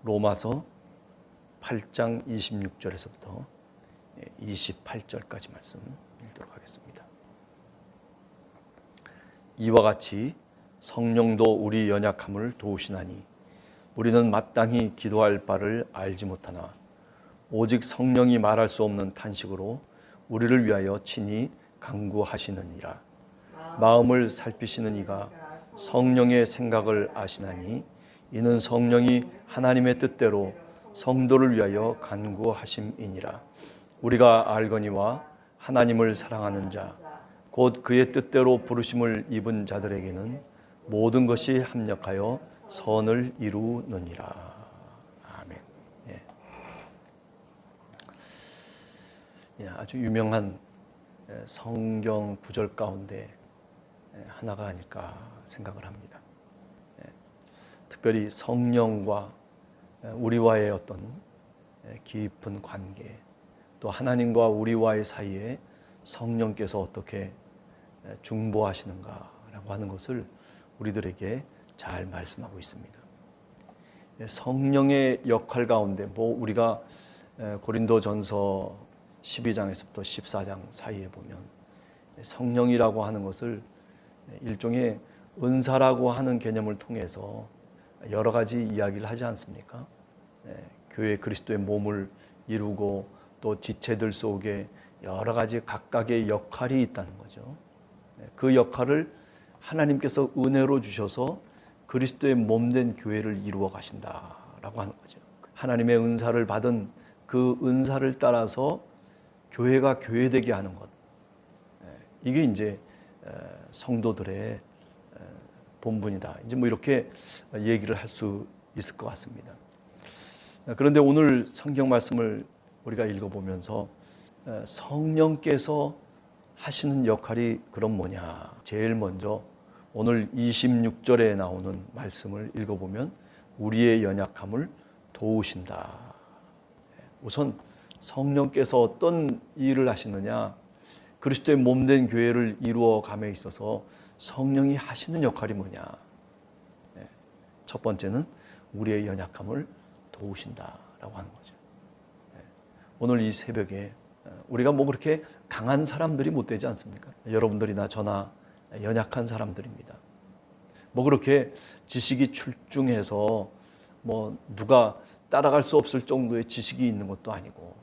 로마서 8장 26절에서부터 28절까지 말씀 읽도록 하겠습니다. 이와 같이 성령도 우리 연약함을 도우시나니 우리는 마땅히 기도할 바를 알지 못하나 오직 성령이 말할 수 없는 탄식으로 우리를 위하여 친히 간구하시느니라. 마음을 살피시는 이가 성령의 생각을 아시나니 이는 성령이 하나님의 뜻대로 성도를 위하여 간구하심이니라. 우리가 알거니와 하나님을 사랑하는 자 곧 그의 뜻대로 부르심을 입은 자들에게는 모든 것이 합력하여 선을 이루느니라. 아멘. 아주 유명한 성경 구절 가운데 하나가 아닐까 생각을 합니다. 특별히 성령과 우리와의 어떤 깊은 관계, 또 하나님과 우리와의 사이에 성령께서 어떻게 중보하시는가라고 하는 것을 우리들에게 잘 말씀하고 있습니다. 성령의 역할 가운데 우리가 고린도전서 12장에서부터 14장 사이에 보면 성령이라고 하는 것을 일종의 은사라고 하는 개념을 통해서 여러 가지 이야기를 하지 않습니까? 교회 그리스도의 몸을 이루고 또 지체들 속에 여러 가지 각각의 역할이 있다는 거죠. 그 역할을 하나님께서 은혜로 주셔서 그리스도의 몸된 교회를 이루어 가신다라고 하는 거죠. 하나님의 은사를 받은 그 은사를 따라서 교회가 교회되게 하는 것, 이게 이제 성도들의 본분이다. 이제 이렇게 얘기를 할 수 있을 것 같습니다. 그런데 오늘 성경 말씀을 우리가 읽어보면서 성령께서 하시는 역할이 그럼 뭐냐? 제일 먼저 오늘 26절에 나오는 말씀을 읽어보면 우리의 연약함을 도우신다. 우선 성령께서 어떤 일을 하시느냐? 그리스도의 몸된 교회를 이루어 감에 있어서 성령이 하시는 역할이 뭐냐? 첫 번째는 우리의 연약함을 도우신다라고 하는 거죠. 오늘 이 새벽에 우리가 그렇게 강한 사람들이 못 되지 않습니까? 여러분들이나 저나 연약한 사람들입니다. 그렇게 지식이 출중해서 누가 따라갈 수 없을 정도의 지식이 있는 것도 아니고,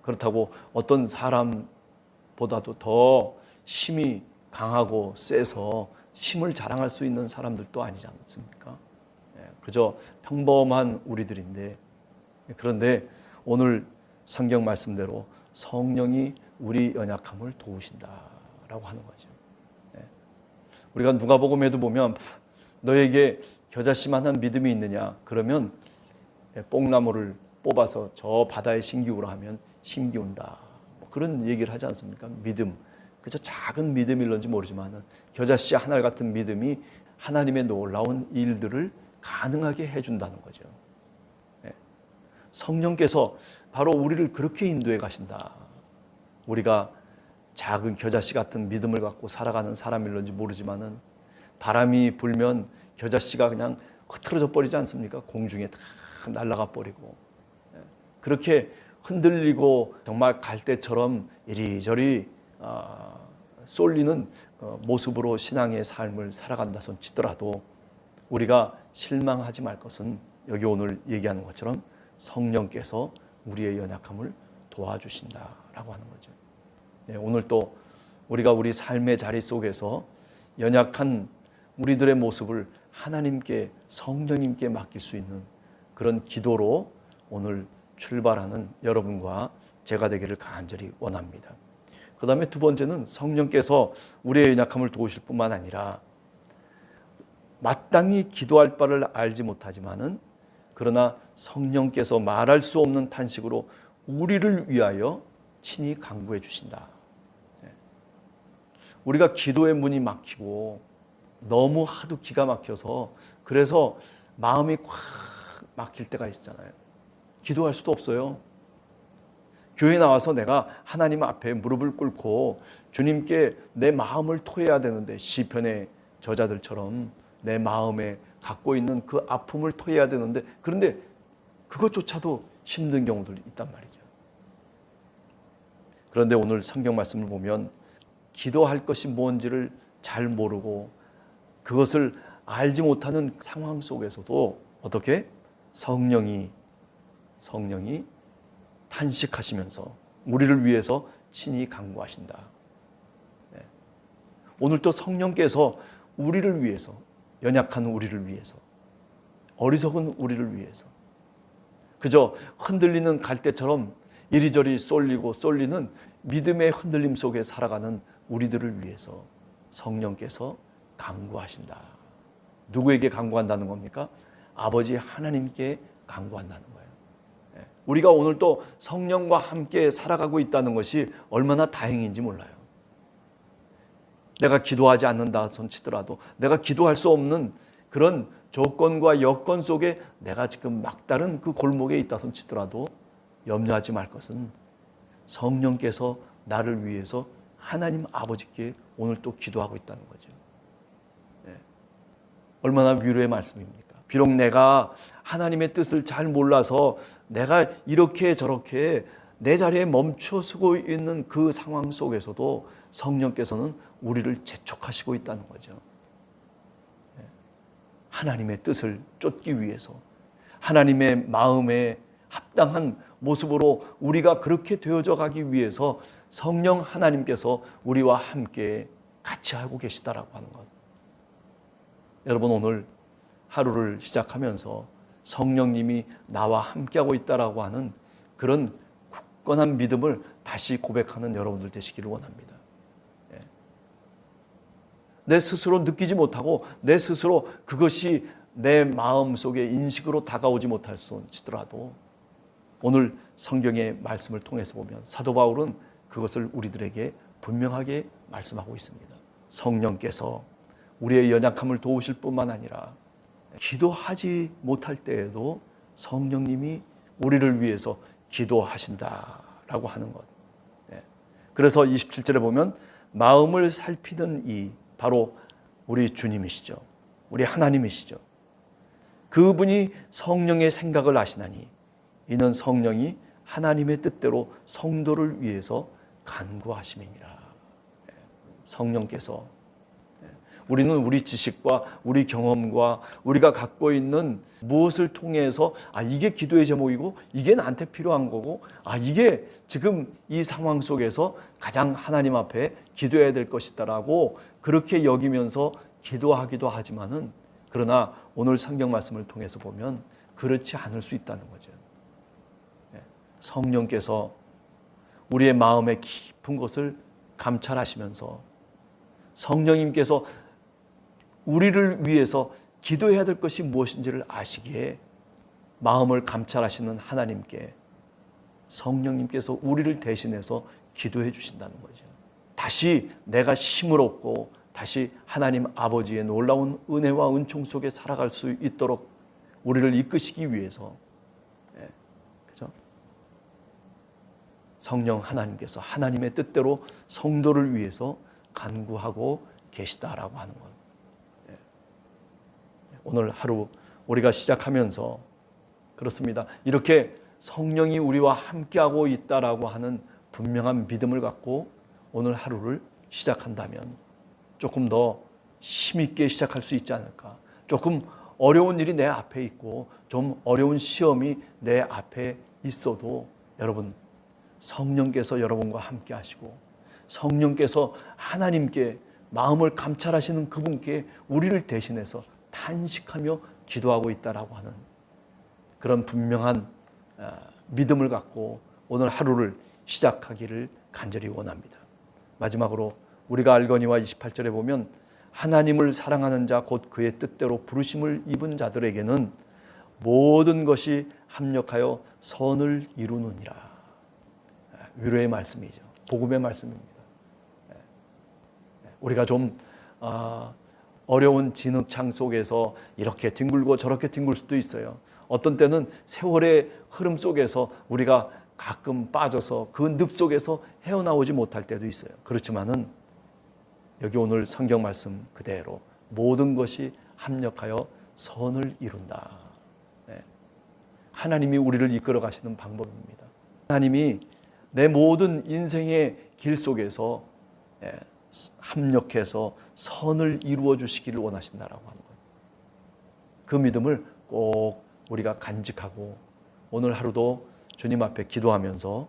그렇다고 어떤 사람보다도 더 힘이 강하고 세서 힘을 자랑할 수 있는 사람들도 아니지 않습니까? 그저 평범한 우리들인데, 그런데 오늘 성경 말씀대로 성령이 우리 연약함을 도우신다라고 하는 거죠. 우리가 누가복음에도 보면 너에게 겨자씨만한 믿음이 있느냐? 그러면 뽕나무를 뽑아서 저 바다에 심기우라 하면 심기운다. 그런 얘기를 하지 않습니까? 믿음. 그저 작은 믿음일런지 모르지만 겨자씨 하나 같은 믿음이 하나님의 놀라운 일들을 가능하게 해준다는 거죠. 성령께서 바로 우리를 그렇게 인도해 가신다. 우리가 작은 겨자씨 같은 믿음을 갖고 살아가는 사람일런지 모르지만은 바람이 불면 겨자씨가 그냥 흐트러져 버리지 않습니까? 공중에 다 날아가 버리고, 그렇게 흔들리고 정말 갈대처럼 이리저리 쏠리는 모습으로 신앙의 삶을 살아간다 손 치더라도 우리가 실망하지 말 것은 여기 오늘 얘기하는 것처럼 성령께서 우리의 연약함을 도와주신다라고 하는 거죠. 오늘 또 우리가 우리 삶의 자리 속에서 연약한 우리들의 모습을 하나님께, 성령님께 맡길 수 있는 그런 기도로 오늘 출발하는 여러분과 제가 되기를 간절히 원합니다. 그 다음에 두 번째는 성령께서 우리의 연약함을 도우실 뿐만 아니라 마땅히 기도할 바를 알지 못하지만은 그러나 성령께서 말할 수 없는 탄식으로 우리를 위하여 친히 간구해 주신다. 우리가 기도의 문이 막히고 너무 하도 기가 막혀서 그래서 마음이 꽉 막힐 때가 있잖아요. 기도할 수도 없어요. 교회 나와서 내가 하나님 앞에 무릎을 꿇고 주님께 내 마음을 토해야 되는데 시편의 저자들처럼 내 마음에 갖고 있는 그 아픔을 토해야 되는데, 그런데 그것조차도 힘든 경우들이 있단 말이죠. 그런데 오늘 성경 말씀을 보면 기도할 것이 뭔지를 잘 모르고 그것을 알지 못하는 상황 속에서도 어떻게 성령이 탄식하시면서 우리를 위해서 친히 간구하신다. 네. 오늘 또 성령께서 우리를 위해서, 연약한 우리를 위해서, 어리석은 우리를 위해서, 그저 흔들리는 갈대처럼 이리저리 쏠리는 믿음의 흔들림 속에 살아가는 우리들을 위해서 성령께서 간구하신다. 누구에게 간구한다는 겁니까? 아버지 하나님께 간구한다는 거예요. 우리가 오늘 또 성령과 함께 살아가고 있다는 것이 얼마나 다행인지 몰라요. 내가 기도하지 않는다 손치더라도, 내가 기도할 수 없는 그런 조건과 여건 속에 내가 지금 막다른 그 골목에 있다 손치더라도 염려하지 말 것은 성령께서 나를 위해서 하나님 아버지께 오늘 또 기도하고 있다는 거죠. 얼마나 위로의 말씀입니까? 비록 내가 하나님의 뜻을 잘 몰라서 내가 이렇게 저렇게 내 자리에 멈춰 서고 있는 그 상황 속에서도 성령께서는 우리를 재촉하시고 있다는 거죠. 하나님의 뜻을 쫓기 위해서, 하나님의 마음에 합당한 모습으로 우리가 그렇게 되어져 가기 위해서 성령 하나님께서 우리와 함께 같이 하고 계시다라고 하는 것. 여러분, 오늘 하루를 시작하면서 성령님이 나와 함께하고 있다라고 하는 그런 굳건한 믿음을 다시 고백하는 여러분들 되시기를 원합니다. 내 스스로 느끼지 못하고 내 스스로 그것이 내 마음속에 인식으로 다가오지 못할지라도 오늘 성경의 말씀을 통해서 보면 사도 바울은 그것을 우리들에게 분명하게 말씀하고 있습니다. 성령께서 우리의 연약함을 도우실 뿐만 아니라 기도하지 못할 때에도 성령님이 우리를 위해서 기도하신다라고 하는 것. 그래서 27절에 보면 마음을 살피는 이 바로 우리 주님이시죠. 우리 하나님이시죠. 그분이 성령의 생각을 아시나니 이는 성령이 하나님의 뜻대로 성도를 위해서 간구하심이니라. 성령께서, 우리는 우리 지식과 우리 경험과 우리가 갖고 있는 무엇을 통해서 이게 기도의 제목이고 이게 나한테 필요한 거고 이게 지금 이 상황 속에서 가장 하나님 앞에 기도해야 될 것이다라고 그렇게 여기면서 기도하기도 하지만은, 그러나 오늘 성경 말씀을 통해서 보면 그렇지 않을 수 있다는 거죠. 성령께서 우리의 마음의 깊은 곳을 감찰하시면서 성령님께서 우리를 위해서 기도해야 될 것이 무엇인지를 아시기에 마음을 감찰하시는 하나님께 성령님께서 우리를 대신해서 기도해 주신다는 거죠. 다시 내가 힘을 얻고 다시 하나님 아버지의 놀라운 은혜와 은총 속에 살아갈 수 있도록 우리를 이끄시기 위해서, 그죠? 성령 하나님께서 하나님의 뜻대로 성도를 위해서 간구하고 계시다라고 하는 것. 오늘 하루 우리가 시작하면서 그렇습니다. 이렇게 성령이 우리와 함께하고 있다라고 하는 분명한 믿음을 갖고 오늘 하루를 시작한다면 조금 더 힘있게 시작할 수 있지 않을까. 조금 어려운 일이 내 앞에 있고 좀 어려운 시험이 내 앞에 있어도 여러분, 성령께서 여러분과 함께 하시고 성령께서 하나님께 마음을 감찰하시는 그분께 우리를 대신해서 탄식하며 기도하고 있다라고 하는 그런 분명한 믿음을 갖고 오늘 하루를 시작하기를 간절히 원합니다. 마지막으로 우리가 알거니와 28절에 보면 하나님을 사랑하는 자 곧 그의 뜻대로 부르심을 입은 자들에게는 모든 것이 합력하여 선을 이루느니라. 위로의 말씀이죠. 복음의 말씀입니다. 우리가 좀 어려운 진흙창 속에서 이렇게 뒹굴고 저렇게 뒹굴 수도 있어요. 어떤 때는 세월의 흐름 속에서 우리가 가끔 빠져서 그 늪 속에서 헤어나오지 못할 때도 있어요. 그렇지만은 여기 오늘 성경 말씀 그대로 모든 것이 합력하여 선을 이룬다. 네. 하나님이 우리를 이끌어 가시는 방법입니다. 하나님이 내 모든 인생의 길 속에서 합력해서 선을 이루어 주시기를 원하신다라고 하는 거예요. 그 믿음을 꼭 우리가 간직하고 오늘 하루도 주님 앞에 기도하면서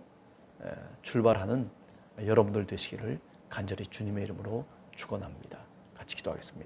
출발하는 여러분들 되시기를 간절히 주님의 이름으로 축원합니다. 같이 기도하겠습니다.